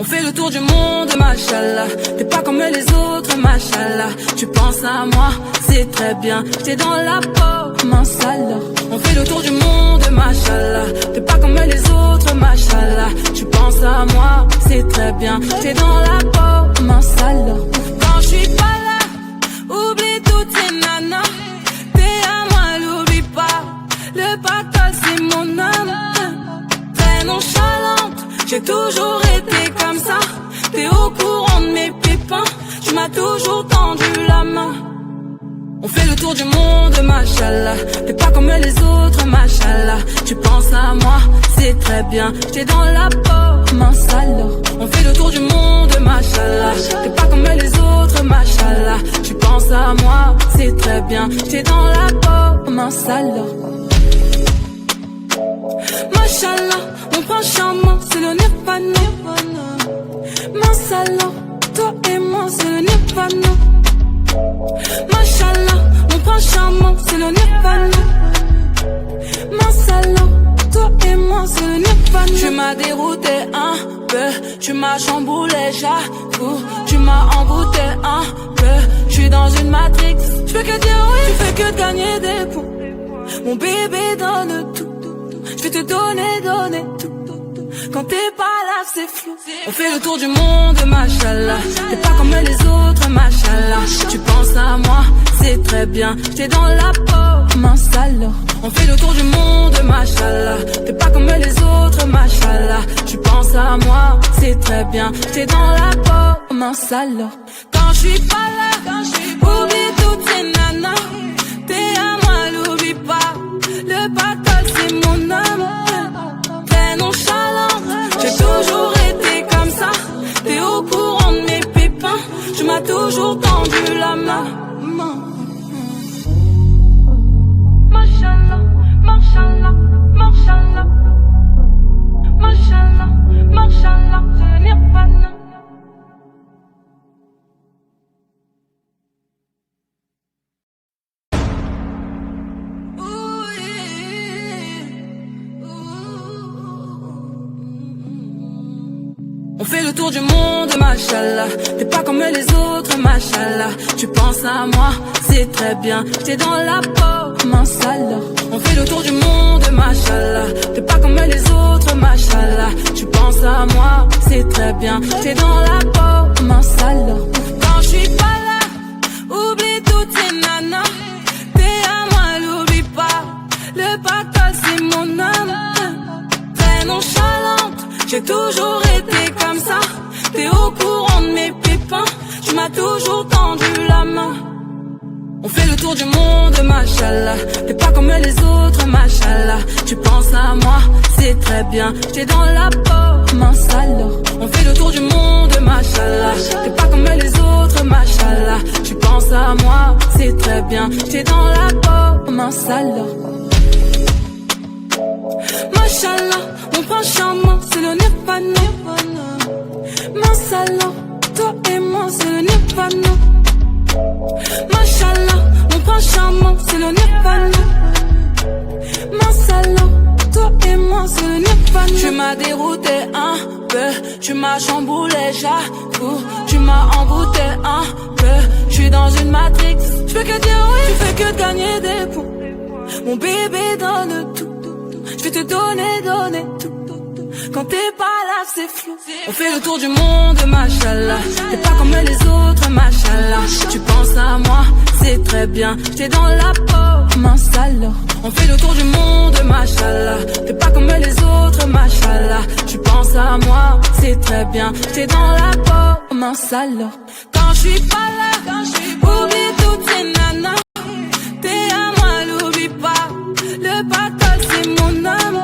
fait le tour du monde, machallah. T'es pas comme les autres, machallah. Tu penses à moi, c'est très bien. T'es dans la peau, mince alors. On fait le tour du monde, machallah. T'es pas comme les autres, machallah. Tu penses à moi, c'est très bien. T'es dans la peau, mince alors. Quand je suis pas là, oublie toutes ces nanas. T'es à moi, l'oublie pas. Le pactole c'est mon âme. Très nonchalante, j'ai toujours été comme ça. T'es au courant de mes pépins. Tu m'as toujours tendu la main. On fait le tour du monde, machallah. T'es pas comme les autres, machallah. Tu penses à moi, c'est très bien. T'es dans la peau, mince alors. On fait le tour du monde, machallah. T'es pas comme les autres, machallah. Tu penses à moi, c'est très bien. T'es dans la peau, mince alors. Machallah, mon prince charmant, c'est le nirvana. Mince alors, toi et moi, c'est le nirvana. Machallah, mon prince charmant, c'est le nirvana. Mince alors, toi et moi, c'est le nirvana. Tu m'as dérouté un peu, tu m'as chamboulé, j'avoue. Tu m'as envoûté un peu, je suis dans une matrix. Je fais que dire oui, tu fais que gagner des points. Mon bébé donne tout. Je vais te donner tout. Quand t'es pas là, c'est flou. On fait le tour du monde, machallah. T'es pas comme les autres, machallah. Tu penses à moi, c'est très bien. T'es dans la peau, mince alors. On fait le tour du monde, machallah. T'es pas comme les autres, machallah. Tu penses à moi, c'est très bien. T'es dans la peau, mince alors. Quand je suis pas là, oublie toutes ces nanas. T'es à moi, l'oublie pas. Le pactole c'est mon âme. Très nonchalante, j'ai toujours été comme ça. T'es au courant de mes pépins. Tu m'as toujours tendu la main. Machallah, machallah, machallah. Machallah, machallah, je n'ai pas de... On fait le tour du monde, machallah. T'es pas comme les autres, machallah. Tu penses à moi, c'est très bien. T'es dans la peau, mince alors. On fait le tour du monde, machallah. T'es pas comme les autres, machallah. Tu penses à moi, c'est très bien. T'es dans la peau, mince alors. Quand je suis pas là, oublie toutes ces nanas. T'es à moi, l'oublie pas. Le pactole c'est mon âme. Très nonchalante, j'ai toujours été comme ça. T'es au courant de mes pépins. Tu m'as toujours tendu la main. On fait le tour du monde, machallah. T'es pas comme les autres, machallah. Tu penses à moi, c'est très bien. T'es dans la peau, mince alors. On fait le tour du monde, machallah. T'es pas comme les autres, machallah. Tu penses à moi, c'est très bien. T'es dans la peau, mince alors. Machallah, mon prince charmant, c'est le nirvana. Mince alors, toi et moi, c'est le nirvana. Machallah, mon prince charmant, c'est le nirvana. Mince alors, toi et moi, c'est le nirvana. Tu m'as dérouté un peu, tu m'as chamboulé, j'avoue. Tu m'as envoûté un peu, je suis dans une matrix. Je fais que dire oui, tu fais que gagner des points. Mon bébé donne tout. Je vais te donner tout. Quand t'es pas là, c'est flou. On fait le tour du monde, machallah. T'es pas comme les autres, machallah. Tu penses à moi, c'est très bien. T'es dans la peau, mince alors. On fait le tour du monde, machallah. T'es pas comme les autres, machallah. Tu penses à moi, c'est très bien. T'es dans la peau, mince alors. Quand je suis pas là, oublie toutes ces nanas. T'es à moi, l'oublie pas. Le pactole c'est mon âme.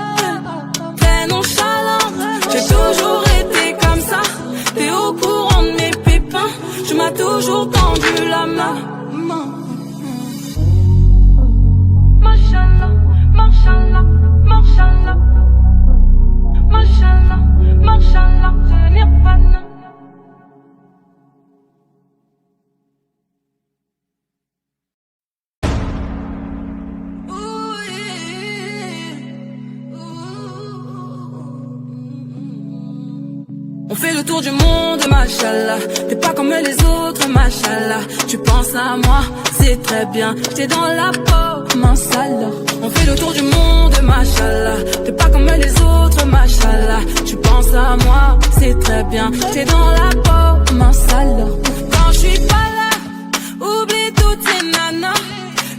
Très nonchalante, j'ai toujours été comme ça. T'es au courant de mes pépins. Tu m'as toujours tendu la main. Machallah, machallah, machallah. Machallah, machallah, je n'ai pas de... fait le tour du monde, machallah. T'es pas comme les autres, machallah. Tu penses à moi, c'est très bien. T'es dans la peau, mince alors. On fait le tour du monde, machallah. T'es pas comme les autres, machallah. Tu penses à moi, c'est très bien. T'es dans la peau, mince alors. Quand je suis pas là, oublie toutes ces nanas.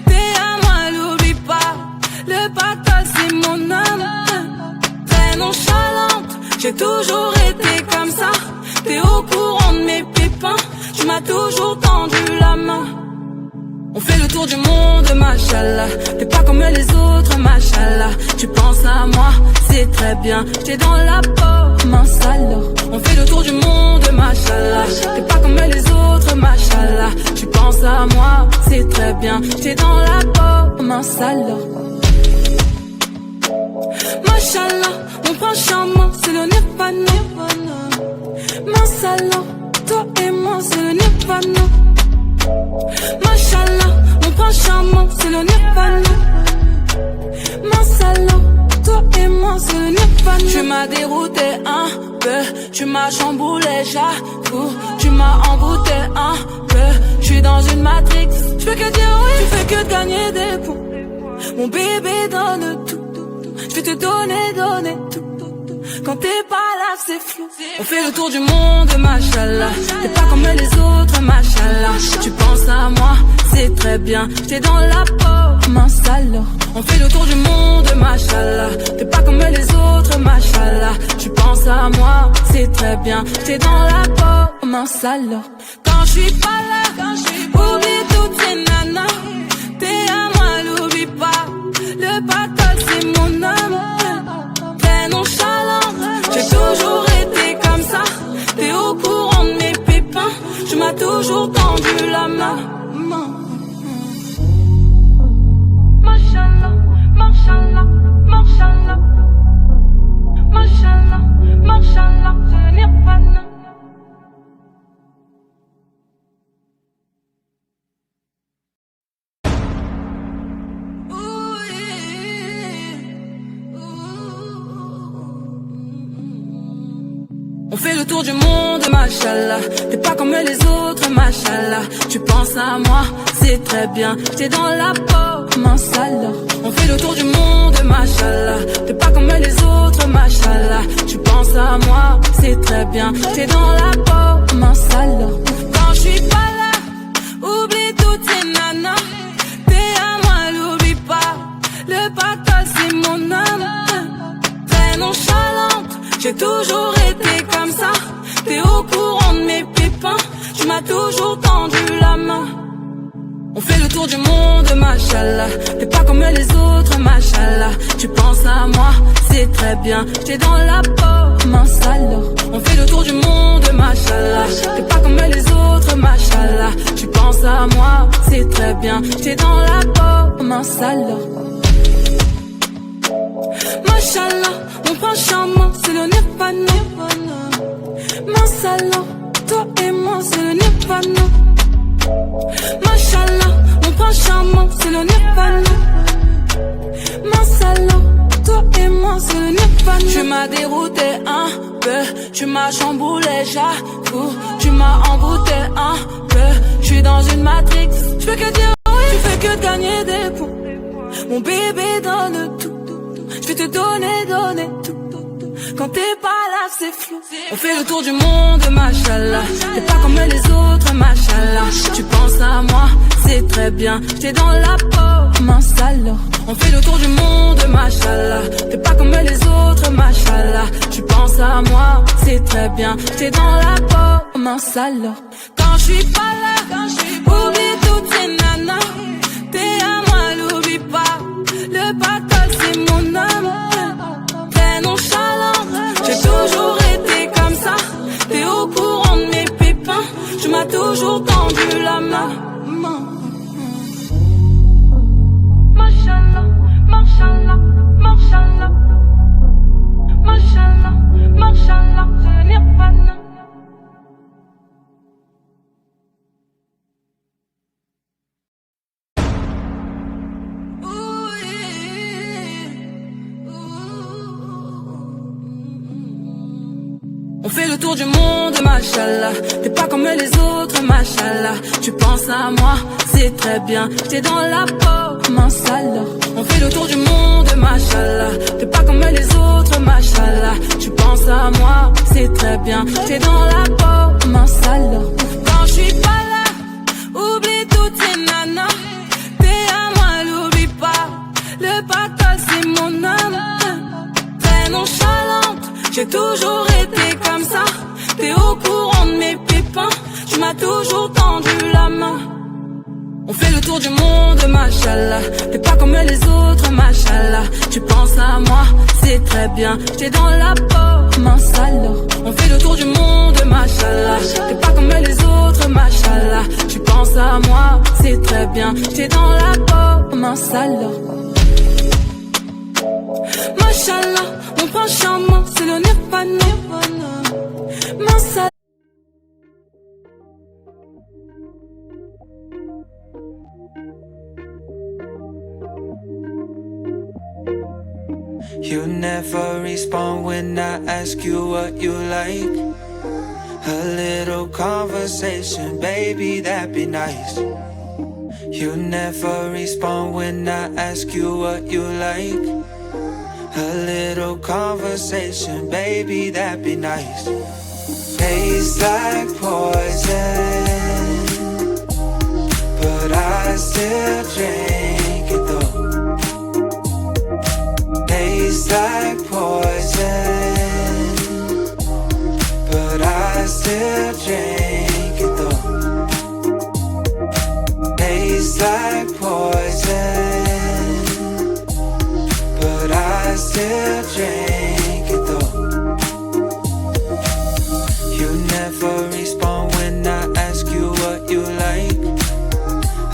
T'es à moi, l'oublie pas. Le pactole c'est mon âme. Très nonchalante, j'ai toujours été comme ça. T'es au courant de mes pépins. Tu m'as toujours tendu la main. On fait le tour du monde, machallah. T'es pas comme les autres, machallah. Tu penses à moi, c'est très bien. T'es dans la peau, mince alors. On fait le tour du monde, machallah. T'es pas comme les autres, machallah. Tu penses à moi, c'est très bien. T'es dans la peau, mince alors. Machallah, mon prince charmant, c'est le nirvana. Mince alors, toi et moi, c'est le nirvana. Machallah, mon prince charmant, c'est le nirvana. Mince alors, toi et moi, c'est le nirvana. Tu m'as dérouté un peu, tu m'as chamboulé, j'avoue. Tu m'as envoûté un peu, je suis dans une matrix. Je fais que dire oui, tu fais que de gagner des points. Mon bébé donne tout. Je vais te donner tout. Quand t'es pas là, c'est flou. On fait le tour du monde, machallah. T'es pas comme les autres, machallah. Tu penses à moi, c'est très bien. T'es dans la peau, mince alors. On fait le tour du monde, machallah. T'es pas comme les autres, machallah. Tu penses à moi, c'est très bien. T'es dans la peau, mince alors. Quand je suis pas là, oublie toutes ces nanas. T'es à moi, l'oublie pas. Le pactole c'est mon âme. Très nonchalante, j'ai toujours été comme ça. T'es au courant de mes pépins. Tu m'as toujours tendu la main. Machallah, machallah, machallah. Machallah, machallah, je n'ai pas de... On fait le tour du monde, machallah. T'es pas comme les autres, machallah. Tu penses à moi, c'est très bien. T'es dans la peau, mince alors. On fait le tour du monde, machallah. T'es pas comme les autres, machallah. Tu penses à moi, c'est très bien. T'es dans la peau, mince alors. Quand je suis pas là, oublie toutes ces nanas. T'es à moi, l'oublie pas. Le pactole c'est mon âme. Très nonchalante, j'ai toujours été comme ça. T'es au courant de mes pépins. Tu m'as toujours tendu la main. On fait le tour du monde, machallah. T'es pas comme les autres, machallah. Tu penses à moi, c'est très bien. T'es dans la peau, mince alors. On fait le tour du monde, machallah. T'es pas comme les autres, machallah. Tu penses à moi, c'est très bien. T'es dans la peau, mince alors. Machallah, mon prince charmant, c'est le nirvana. Mince alors, toi et moi, c'est le nirvana. Machallah, mon prince charmant, c'est le nirvana. Mince alors, toi et moi, c'est le nirvana. Tu m'as dérouté un peu, tu m'as chamboulé, j'avoue. Tu m'as envoûté un peu, je suis dans une matrix. Je fais que dire oui, tu fais que de gagner des points. Mon bébé donne tout. Je vais te donner tout. Quand t'es pas là, c'est flou. On fait le tour du monde, machallah. T'es pas comme les autres, machallah. Tu penses à moi, c'est très bien. T'es dans la peau, mince alors. On fait le tour du monde, machallah. T'es pas comme les autres, machallah. Tu penses à moi, c'est très bien. T'es dans la peau, mince alors. Quand je suis pas là, oublie toutes ces nanas. T'es à moi, l'oublie pas. Le pactole c'est mon âme. Très nonchalant, j'ai toujours été comme ça. T'es au courant de mes pépins. Tu m'as toujours tendu la main. Machallah, machallah, machallah. Machallah, machallah, je n'ai pas de... fait le tour du monde, machallah. T'es pas comme les autres, machallah. Tu penses à moi, c'est très bien. J'étais dans la peau, mince alors. On fait le tour du monde, machallah. T'es pas comme les autres, machallah. Tu penses à moi, c'est très bien. J'étais dans la peau, mince alors. Quand je suis pas là, oublie toutes ces nanas. T'es à moi, l'oublie pas. Le pactole c'est mon âme. Très nonchalante, j'ai toujours été comme ça. T'es au courant de mes pépins. Tu m'as toujours tendu la main. On fait le tour du monde, machallah. T'es pas comme les autres, machallah. Tu penses à moi, c'est très bien. J'étais dans la peau, mince alors. On fait le tour du monde, machallah. T'es pas comme les autres, machallah. Tu penses à moi, c'est très bien. J'étais dans la peau, mince alors. Machallah, mon prince charmant, c'est le nirvana. Mince alors. You never respond when I ask you what you like. A little conversation, baby, that'd be nice. You never respond when I ask you what you like. A little conversation, baby, that'd be nice. Tastes like poison, but I still drink it though. Tastes like poison, but I still drink it though. Tastes like poison, but I still drink it though. You never respond when I ask you what you like.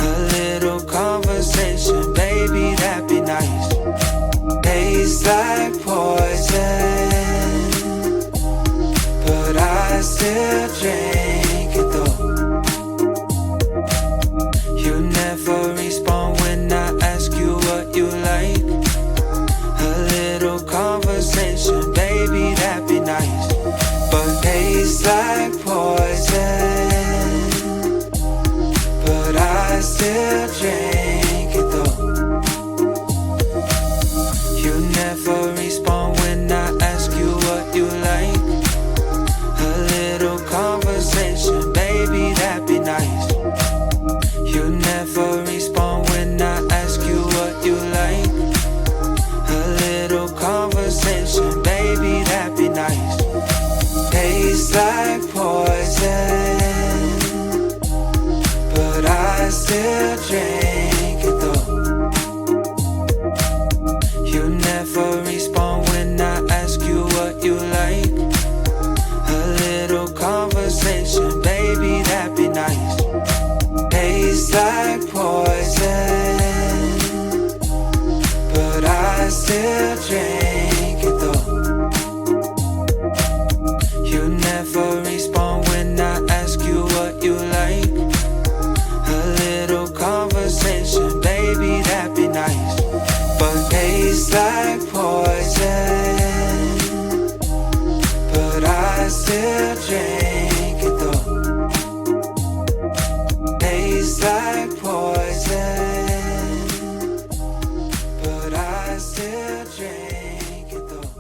A little conversation, baby, that'd be nice. Tastes like poison, but I still drink it though. You never respond when I ask you what you like. A little conversation, baby, that'd be nice. But tastes like poison, but I still drink it though. You never respond when I ask you what you like. A little conversation, baby, that'd be nice. You never respond when I ask you what you like. A little conversation, baby, that'd be nice. Tastes like poison, but I still drink it though. You never respond when I ask you what you like. A little conversation, baby, that'd be nice. Tastes like poison, but I still drink it though. You never respond when I ask you what you like. A little conversation, baby, that'd be nice. But tastes like poison, but I still drink it though. Tastes like poison, but I still drink it though.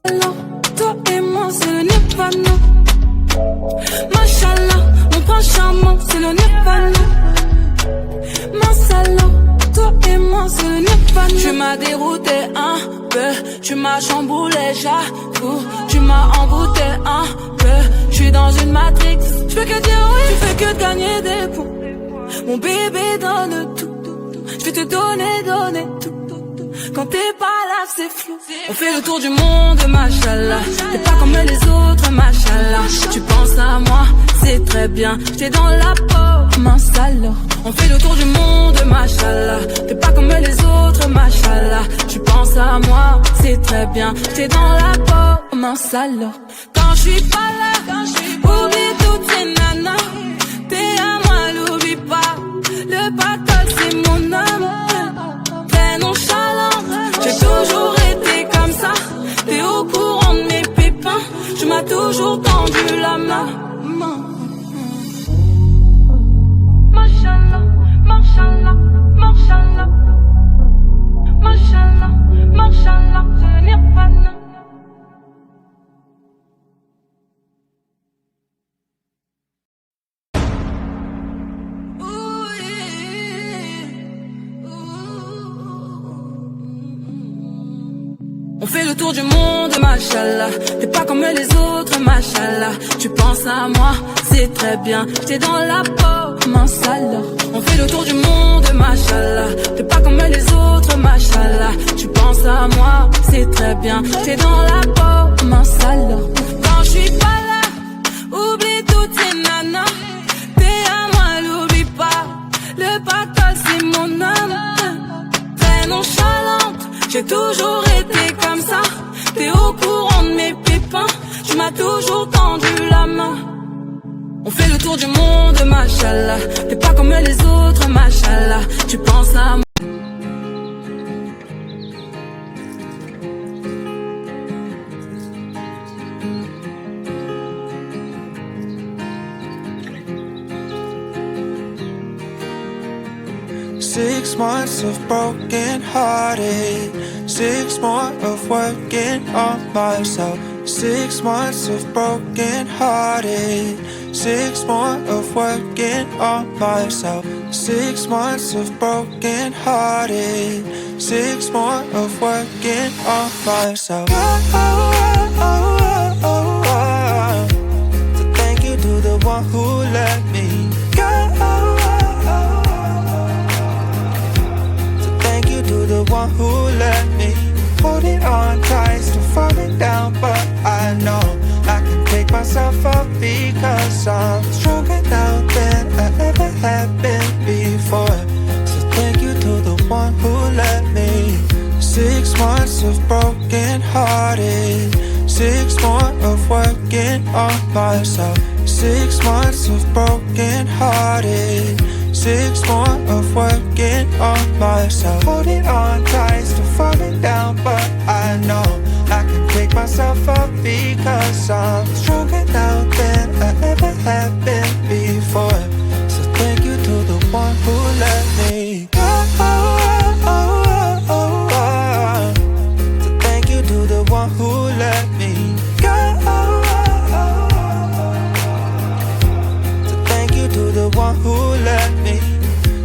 Alors, toi et moi, c'est le nirvana. Machallah, mon prince charmant, c'est le nirvana. Mince alors, toi et moi, c'est le nirvana. Tu m'as dérouté un peu, tu m'as chamboulé, j'avoue. Tu m'as envoûté un peu, je suis dans une matrix. Je fais que dire oui, tu fais que gagner des points. Mon bébé donne tout, je vais te donner tout. Quand t'es pas là, c'est flou. On fait le tour du monde, machallah. T'es pas comme les autres, machallah. Tu penses à moi, c'est très bien. J'étais dans la peau, mince alors. On fait le tour du monde, machallah. T'es pas comme les autres, machallah. Tu penses à moi, c'est très bien. J'étais dans la peau, mince alors. Quand je suis pas là, oublie toutes ces nanas. T'es à moi, l'oublie pas. Le pactole, c'est mon âme. Très nonchalant, j'ai toujours été comme ça. T'es au courant de mes pépins. tendu la main. Mashallah, Mashallah, Mashallah, Mashallah, Mashallah, je n'ai pas de nom. On fait le tour du monde, machallah. T'es pas comme les autres, machallah. Tu penses à moi, c'est très bien. T'es dans la peau, mince alors. On fait le tour du monde, machallah. T'es pas comme les autres, machallah. Tu penses à moi, c'est très bien. T'es dans la peau, mince alors. Quand je suis pas là, oublie toutes ces nanas. T'es à moi, l'oublie pas. Le pactole, c'est mon âme. Très nonchalante, j'ai toujours été comme ça. T'es au courant de mes pépins. Tu m'as toujours tendu la main. On fait le tour du monde, machallah. T'es pas comme les autres, machallah. Tu penses à moi. Six months of broken hearted, 6 more of working on myself. 6 months of broken hearted, 6 more of working on myself. 6 months of broken hearted, 6 more of working on myself. So thank you to the one who let me go. To the one who let me hold it on tight, still falling down, but I know I can pick myself up because I'm stronger now than I ever have been before. So thank you to the one who let me. 6 months of broken hearted, 6 more of working on myself. 6 months of broken hearted, 6 more of working on myself. Holding on tight, still falling down, but I know I can pick myself up because I'm stronger now than I ever have been before. So thank you to the one who let me go. So thank you to the one who let me go. So thank you to the one who let me.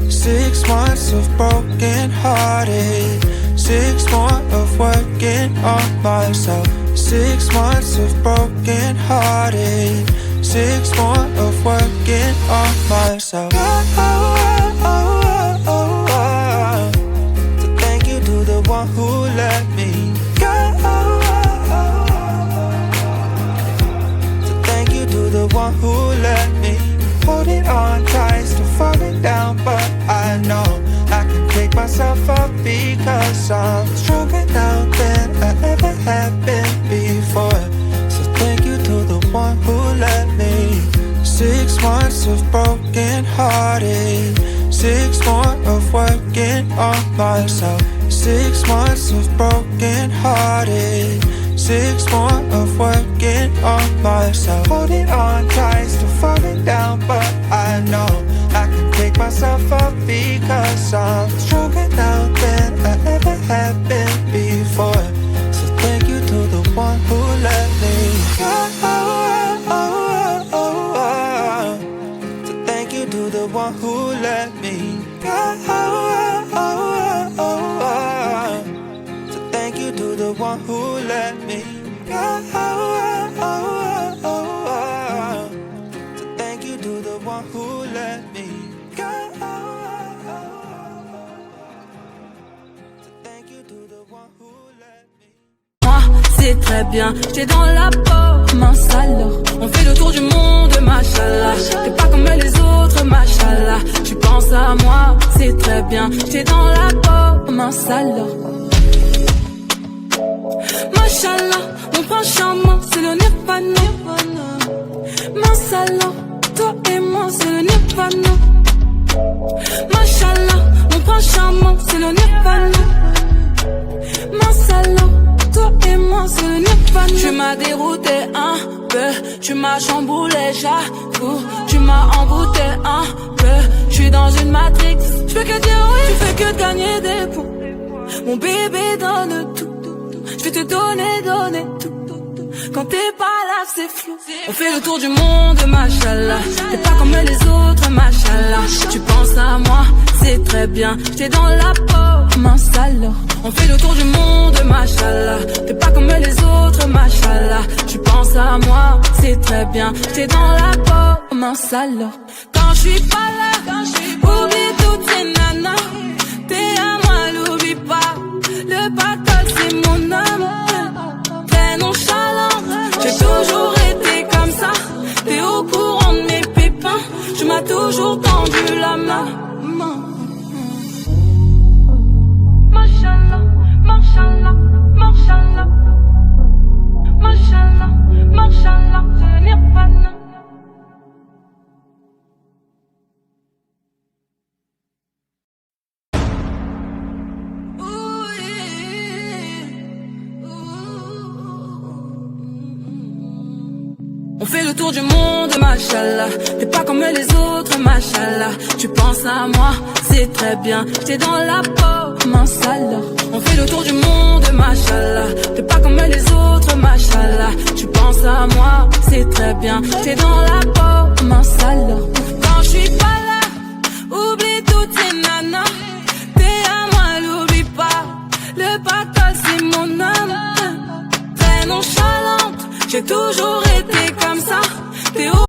6 months of broken hearted, 6 more of working on myself. 6 months of broken hearted, 6 more of working on myself. So thank you to the one who let me go. So thank you to the one who let me hold it on tight, still falling down, but I know I can pick myself up because I'm stronger now than I ever have been before. So thank you to the one who let me. 6 months of broken hearted, 6 more of working on myself. 6 months of broken hearted, 6 more of working on myself. Holding on tight, still falling down, but I know I can pick myself up because I'm stronger now than I ever have been before. So thank you to the one who let me go. So thank you to the one who let me go. So thank you to the one who let me go. So thank you to the one who let me go. So thank you to the one who let me. Moi, c'est très bien, t'es dans la peau, mince alors. On fait le tour du monde, machallah. T'es pas comme les autres, machallah. Tu penses à moi, c'est très bien, t'es dans la peau, mince alors. Machallah, mon prince charmant, c'est le nirvana. Mince alors, toi et moi, c'est le nirvana. Machallah, mon prince charmant, c'est le nirvana. Mince alors, toi et moi, c'est le nirvana. Tu m'as dérouté un peu, tu m'as chamboulé, j'avoue. Tu m'as envoûté un peu, je suis dans une matrix. Je fais que dire oui, tu fais que gagner des points. Mon bébé donne tout, je vais te donner tout. Quand t'es pas là, c'est flou. On fait le tour du monde, machallah. T'es pas comme les autres, machallah. Tu penses à moi, c'est très bien. J'étais dans la peau, mince alors. On fait le tour du monde, machallah. T'es pas comme les autres, machallah. Tu penses à moi, c'est très bien. J'étais dans la peau, mince alors. Quand je suis pas là, oublie toutes ces nanas. T'es à moi, l'oublie pas. Le pactole, c'est mon âme. Très nonchalant, j'ai toujours été comme ça. T'es au courant de mes pépins. Tu m'as toujours tendu la main. Mashallah, mashallah, mashallah. Mashallah, mashallah, je n'ai pas de... On fait le tour du monde, machallah. T'es pas comme les autres, machallah. Tu penses à moi, c'est très bien. J'étais dans la peau, mince alors. On fait le tour du monde, machallah. T'es pas comme les autres, machallah. Tu penses à moi, c'est très bien. J'étais dans la peau, mince alors. Quand je suis pas là, oublie toutes ces nanas. T'es à moi, l'oublie pas. Le pactole, c'est mon âme. Très nonchalante, j'ai toujours été comme ça. T'es au...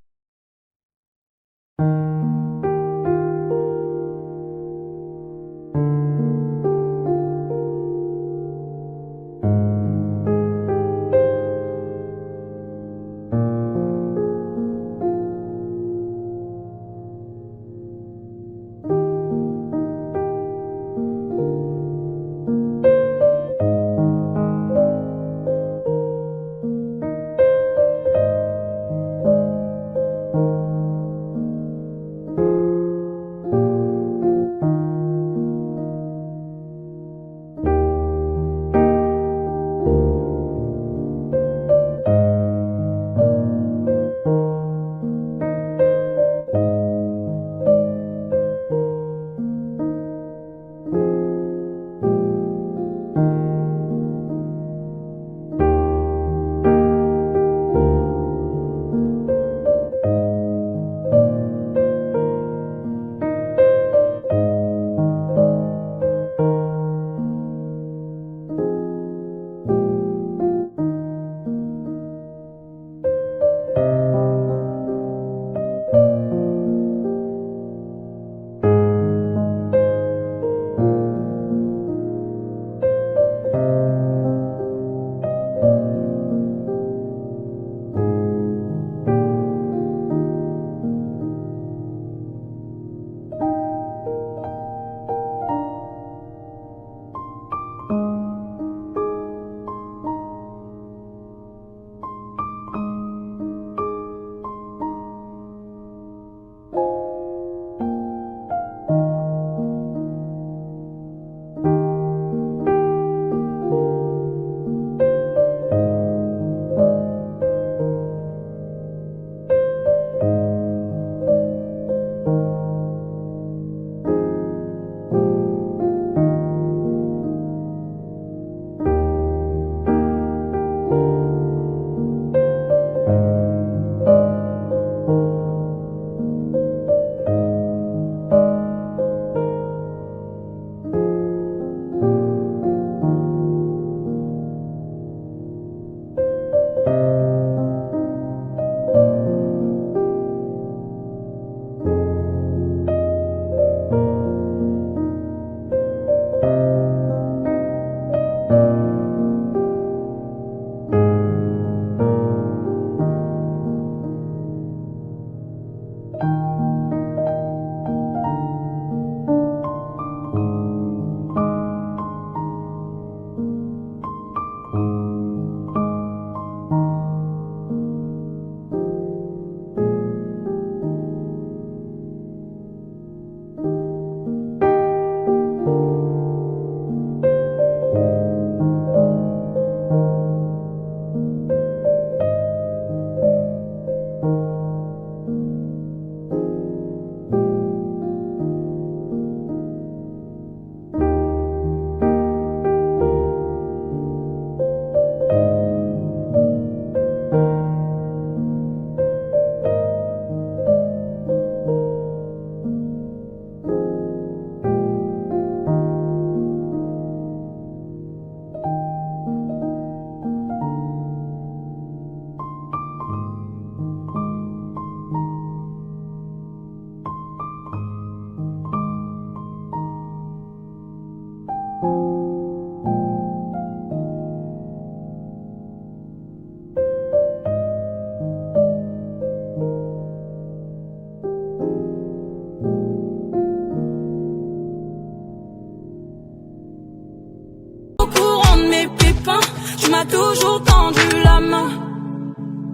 tu m'as toujours tendu la main.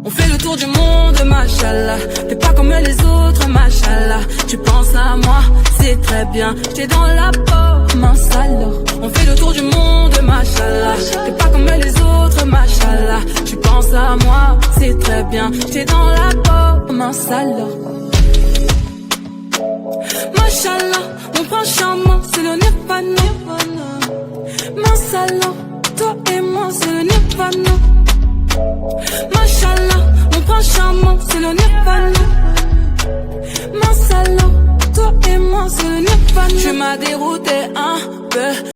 On fait le tour du monde, machallah. T'es pas comme les autres, machallah. Tu penses à moi, c'est très bien. T'es dans la peau, mince alors. On fait le tour du monde, machallah. T'es pas comme les autres, machallah. Tu penses à moi, c'est très bien. T'es dans la peau, mince alors. Machallah, mon prince charmant, c'est le nirvana. Mince alors, toi et moi, c'est le nirvana. Machallah, mon prince charmant, c'est le nirvana. Mince alors, toi et moi, c'est le nirvana. Tu m'as dérouté un peu,